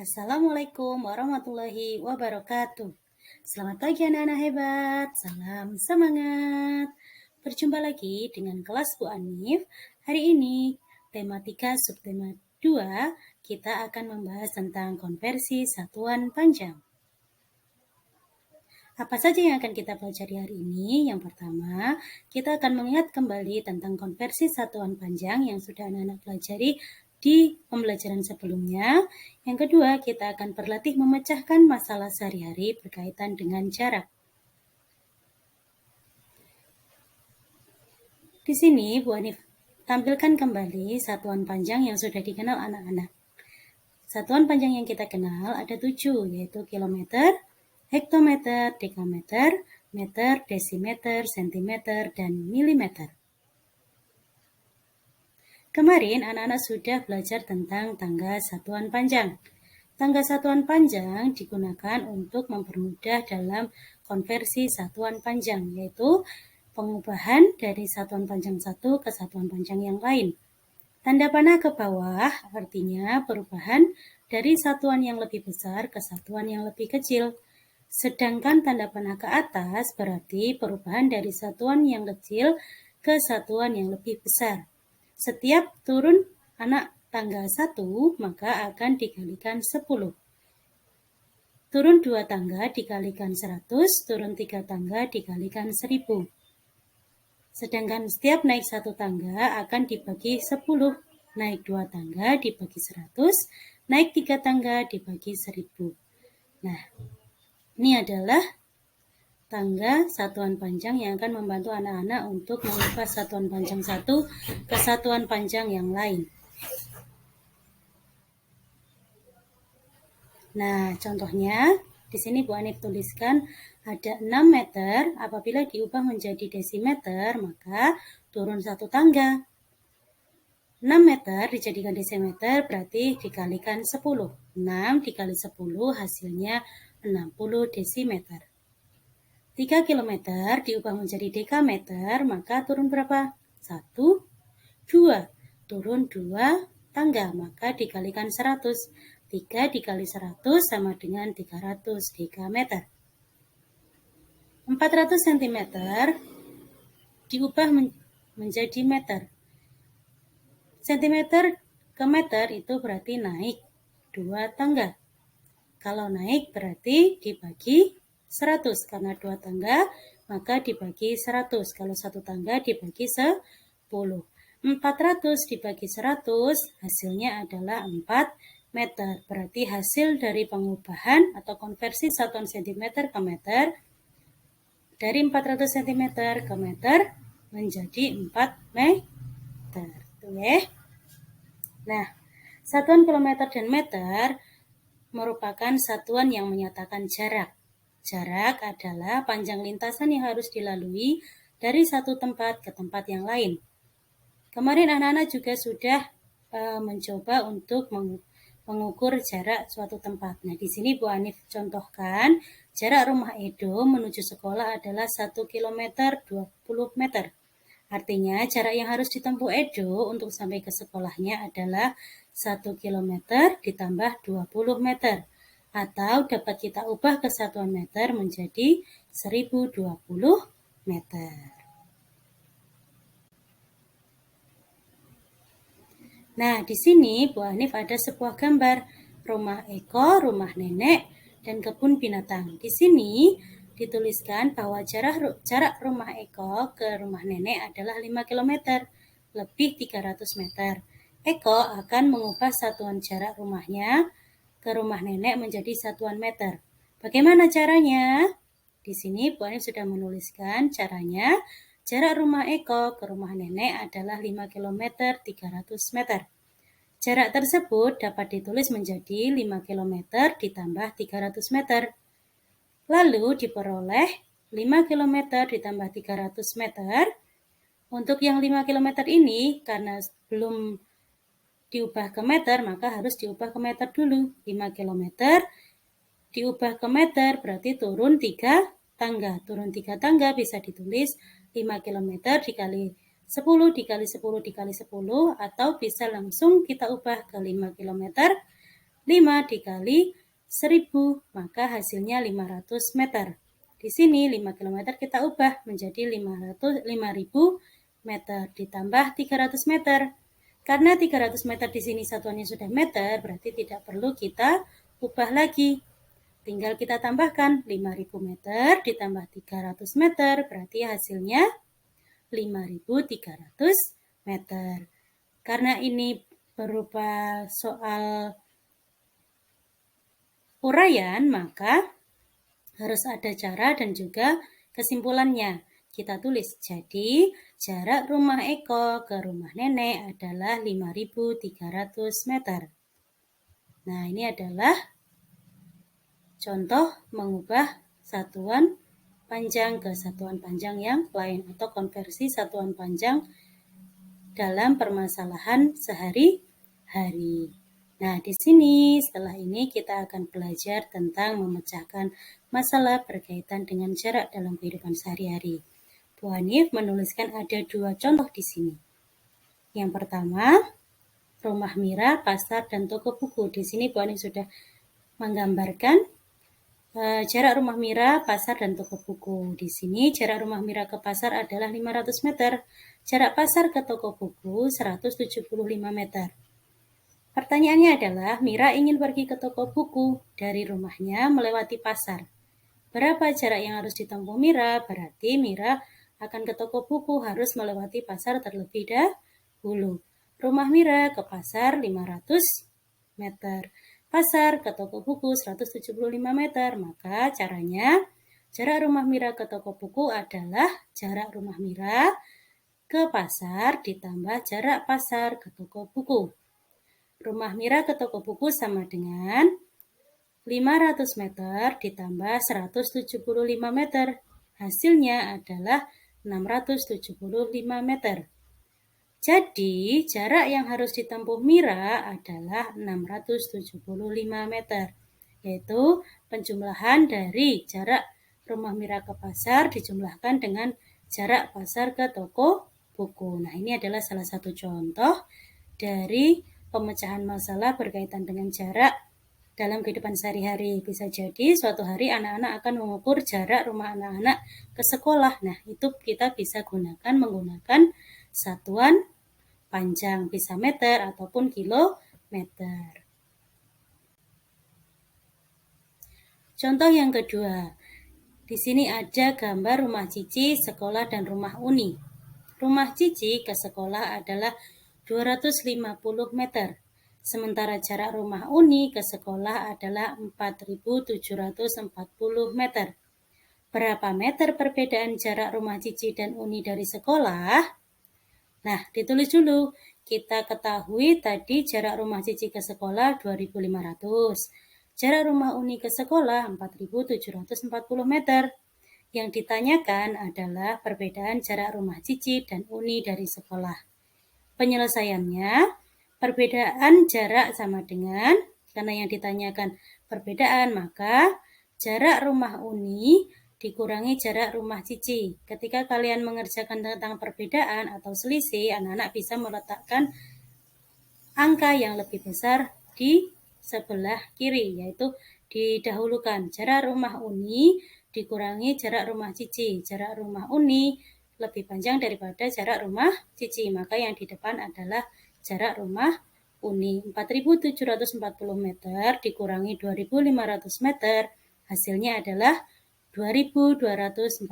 Assalamualaikum warahmatullahi wabarakatuh. Selamat pagi anak-anak hebat, salam semangat. Berjumpa lagi dengan kelas Bu Anif. Hari ini tematika subtema 2 kita akan membahas tentang konversi satuan panjang. Apa saja yang akan kita pelajari hari ini? Yang pertama, kita akan mengingat kembali tentang konversi satuan panjang yang sudah anak-anak pelajari di pembelajaran sebelumnya. Yang kedua, kita akan berlatih memecahkan masalah sehari-hari berkaitan dengan jarak. Di sini, Bu Anif tampilkan kembali satuan panjang yang sudah dikenal anak-anak. Satuan panjang yang kita kenal ada 7, yaitu kilometer, hektometer, dekameter, meter, desimeter, sentimeter, dan milimeter. Kemarin anak-anak sudah belajar tentang tangga satuan panjang. Tangga satuan panjang digunakan untuk mempermudah dalam konversi satuan panjang, yaitu pengubahan dari satuan panjang satu ke satuan panjang yang lain. Tanda panah ke bawah artinya perubahan dari satuan yang lebih besar ke satuan yang lebih kecil. Sedangkan tanda panah ke atas berarti perubahan dari satuan yang kecil ke satuan yang lebih besar. Setiap turun anak tangga 1, maka akan dikalikan 10. Turun 2 tangga dikalikan 100, turun 3 tangga dikalikan 1000. Sedangkan setiap naik 1 tangga akan dibagi 10. Naik 2 tangga dibagi 100, naik 3 tangga dibagi 1000. Nah, ini adalah tangga satuan panjang yang akan membantu anak-anak untuk mengubah satuan panjang satu ke satuan panjang yang lain. Nah, contohnya di sini Bu Anif tuliskan ada 6 meter, apabila diubah menjadi desimeter, maka turun 1 tangga. 6 meter dijadikan desimeter berarti dikalikan 10. 6 dikali 10 hasilnya 60 desimeter. 3 km diubah menjadi dekameter, maka turun berapa? 1, 2. Turun 2 tangga, maka dikalikan 100. 3 dikali 100 sama dengan 300 dekameter. 400 cm diubah menjadi meter. Sentimeter ke meter itu berarti naik 2 tangga. Kalau naik berarti dibagi 100. Karena 2 tangga, maka dibagi 100. Kalau 1 tangga dibagi 10. 400 dibagi 100, hasilnya adalah 4 meter. Berarti hasil dari pengubahan atau konversi satuan sentimeter ke meter dari 400 cm ke meter menjadi 4 meter. Tuh ya. Nah, satuan kilometer dan meter merupakan satuan yang menyatakan jarak. Jarak adalah panjang lintasan yang harus dilalui dari satu tempat ke tempat yang lain. Kemarin anak-anak juga sudah mencoba untuk mengukur jarak suatu tempat. Nah, di sini Bu Anif contohkan jarak rumah Edo menuju sekolah adalah 1 km 20 meter. Artinya jarak yang harus ditempuh Edo untuk sampai ke sekolahnya adalah 1 km ditambah 20 meter. Atau dapat kita ubah ke satuan meter menjadi 1020 meter. Nah, di sini Bu Anif ada sebuah gambar rumah Eko, rumah nenek, dan kebun binatang. Di sini dituliskan bahwa jarak rumah Eko ke rumah nenek adalah 5 km, lebih 300 meter. Eko akan mengubah satuan jarak rumahnya ke rumah nenek menjadi satuan meter. Bagaimana caranya? Di sini Bu Anif sudah menuliskan caranya. Jarak rumah Eko ke rumah nenek adalah 5 km 300 meter. Jarak tersebut dapat ditulis menjadi 5 km ditambah 300 meter. Lalu diperoleh 5 km ditambah 300 meter. Untuk yang 5 km ini, karena belum diubah ke meter, maka harus diubah ke meter dulu. 5 km diubah ke meter berarti turun 3 tangga. Turun 3 tangga bisa ditulis 5 km dikali 10 dikali 10 dikali 10, atau bisa langsung kita ubah ke 5 km 5 dikali 1000, maka hasilnya 500 meter. Di sini 5 km kita ubah menjadi 5000 meter ditambah 300 meter. Karena 300 meter di sini satuannya sudah meter, berarti tidak perlu kita ubah lagi. Tinggal kita tambahkan 5000 meter ditambah 300 meter, berarti hasilnya 5300 meter. Karena ini berupa soal uraian, maka harus ada cara dan juga kesimpulannya. Kita tulis, jadi jarak rumah Eko ke rumah nenek adalah 5300 meter. Nah, ini adalah contoh mengubah satuan panjang ke satuan panjang yang lain atau konversi satuan panjang dalam permasalahan sehari-hari. Nah, di sini setelah ini kita akan belajar tentang memecahkan masalah berkaitan dengan jarak dalam kehidupan sehari-hari. Bu Hanif menuliskan ada 2 contoh di sini. Yang pertama, rumah Mira, pasar, dan toko buku. Di sini Bu Hanif sudah menggambarkan jarak rumah Mira, pasar, dan toko buku. Di sini jarak rumah Mira ke pasar adalah 500 meter. Jarak pasar ke toko buku 175 meter. Pertanyaannya adalah, Mira ingin pergi ke toko buku dari rumahnya melewati pasar. Berapa jarak yang harus ditempuh Mira? Berarti Mira akan ke toko buku harus melewati pasar terlebih dahulu. Rumah Mira ke pasar 500 meter. Pasar ke toko buku 175 meter. Maka caranya, jarak rumah Mira ke toko buku adalah jarak rumah Mira ke pasar ditambah jarak pasar ke toko buku. Rumah Mira ke toko buku sama dengan 500 meter ditambah 175 meter. Hasilnya adalah 675 meter. Jadi, jarak yang harus ditempuh Mira adalah 675 meter. Yaitu penjumlahan dari jarak rumah Mira ke pasar dijumlahkan dengan jarak pasar ke toko buku. Nah, ini adalah salah satu contoh dari pemecahan masalah berkaitan dengan jarak dalam kehidupan sehari-hari. Bisa jadi suatu hari anak-anak akan mengukur jarak rumah anak-anak ke sekolah. Nah, itu kita bisa menggunakan satuan panjang, bisa meter ataupun kilometer. Contoh yang kedua. Di sini ada gambar rumah Cici, sekolah, dan rumah Uni. Rumah Cici ke sekolah adalah 250 meter. Sementara jarak rumah Uni ke sekolah adalah 4740 meter. Berapa meter perbedaan jarak rumah Cici dan Uni dari sekolah? Nah, ditulis dulu. Kita ketahui tadi jarak rumah Cici ke sekolah 2500. Jarak rumah Uni ke sekolah 4740 meter. Yang ditanyakan adalah perbedaan jarak rumah Cici dan Uni dari sekolah. Penyelesaiannya, perbedaan jarak sama dengan, karena yang ditanyakan perbedaan, maka jarak rumah Uni dikurangi jarak rumah Cici. Ketika kalian mengerjakan tentang perbedaan atau selisih, anak-anak bisa meletakkan angka yang lebih besar di sebelah kiri, yaitu didahulukan jarak rumah Uni dikurangi jarak rumah Cici. Jarak rumah Uni lebih panjang daripada jarak rumah Cici, maka yang di depan adalah jarak rumah Uni. 4740 meter dikurangi 2500 meter, hasilnya adalah 2240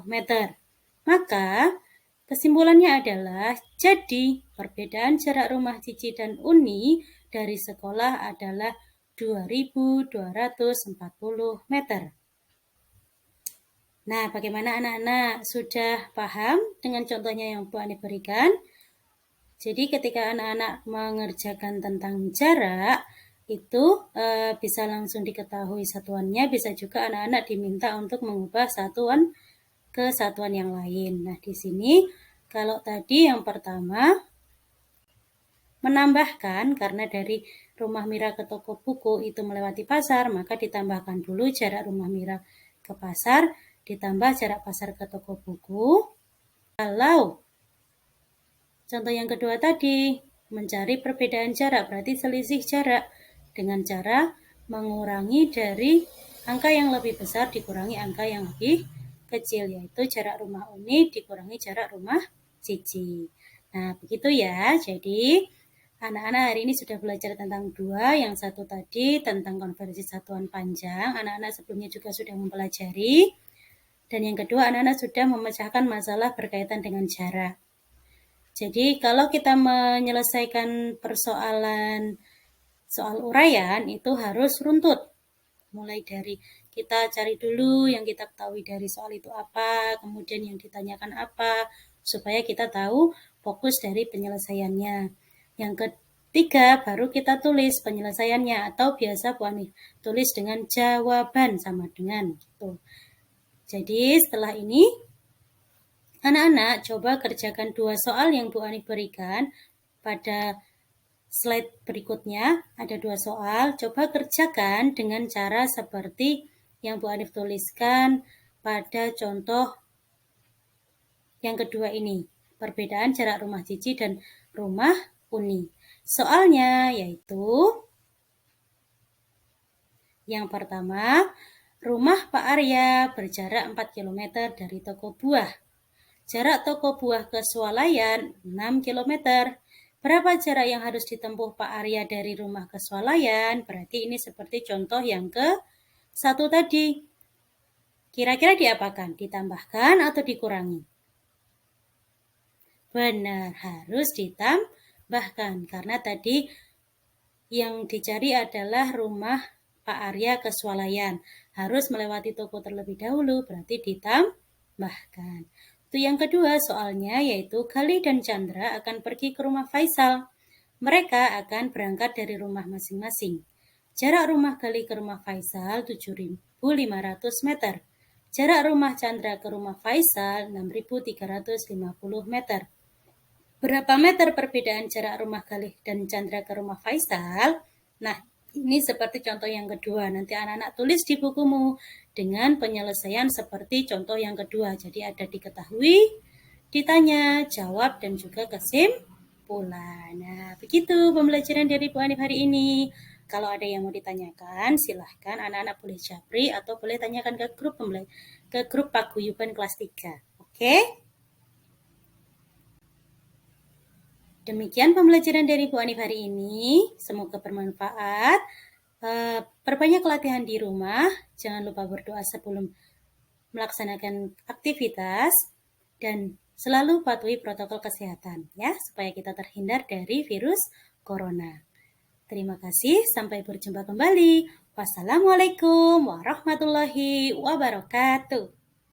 meter. Maka kesimpulannya adalah, jadi perbedaan jarak rumah Cici dan Uni dari sekolah adalah 2240 meter. Nah, bagaimana anak-anak? Sudah paham dengan contohnya yang Bu Ani berikan? Jadi ketika anak-anak mengerjakan tentang jarak, itu bisa langsung diketahui satuannya, bisa juga anak-anak diminta untuk mengubah satuan ke satuan yang lain. Nah, di sini kalau tadi yang pertama menambahkan, karena dari rumah Mira ke toko buku itu melewati pasar, maka ditambahkan dulu jarak rumah Mira ke pasar ditambah jarak pasar ke toko buku. Kalau contoh yang kedua tadi mencari perbedaan jarak, berarti selisih jarak dengan cara mengurangi dari angka yang lebih besar dikurangi angka yang lebih kecil, yaitu jarak rumah Uni dikurangi jarak rumah Cici. Nah, begitu ya. Jadi, anak-anak hari ini sudah belajar tentang dua, yang satu tadi tentang konversi satuan panjang. Anak-anak sebelumnya juga sudah mempelajari. Dan yang kedua, anak-anak sudah memecahkan masalah berkaitan dengan jarak. Jadi, kalau kita menyelesaikan persoalan soal uraian itu harus runtut. Mulai dari kita cari dulu yang kita ketahui dari soal itu apa, kemudian yang ditanyakan apa, supaya kita tahu fokus dari penyelesaiannya. Yang ketiga, baru kita tulis penyelesaiannya, atau biasa Bu Ani tulis dengan jawaban sama dengan gitu. Jadi setelah ini, anak-anak coba kerjakan dua soal yang Bu Ani berikan pada slide berikutnya. Ada dua soal, coba kerjakan dengan cara seperti yang Bu Anif tuliskan pada contoh yang kedua ini. Perbedaan jarak rumah Cici dan rumah Uni. Soalnya yaitu yang pertama, rumah Pak Arya berjarak 4 km dari toko buah. Jarak toko buah ke swalayan 6 km. Berapa jarak yang harus ditempuh Pak Arya dari rumah ke swalayan? Berarti ini seperti contoh yang ke-1 tadi. Kira-kira diapakan? Ditambahkan atau dikurangi? Benar, harus ditambahkan. Karena tadi yang dicari adalah rumah Pak Arya ke swalayan. Harus melewati toko terlebih dahulu, berarti ditambahkan. Itu yang kedua soalnya, yaitu Gali dan Chandra akan pergi ke rumah Faisal. Mereka akan berangkat dari rumah masing-masing. Jarak rumah Gali ke rumah Faisal 7.500 meter. Jarak rumah Chandra ke rumah Faisal 6.350 meter. Berapa meter perbedaan jarak rumah Gali dan Chandra ke rumah Faisal? Nah, ini seperti contoh yang kedua. Nanti anak-anak tulis di bukumu dengan penyelesaian seperti contoh yang kedua. Jadi ada diketahui, ditanya, jawab, dan juga kesimpulan. Nah, begitu pembelajaran dari Bu Anif hari ini. Kalau ada yang mau ditanyakan, silahkan anak-anak boleh japri atau boleh tanyakan ke grup Paguyuban kelas 3. Oke? Demikian pembelajaran dari Bu Anif hari ini. Semoga bermanfaat. Perbanyak latihan di rumah. Jangan lupa berdoa sebelum melaksanakan aktivitas. Dan selalu patuhi protokol kesehatan ya, supaya kita terhindar dari virus corona. Terima kasih. Sampai berjumpa kembali. Wassalamualaikum warahmatullahi wabarakatuh.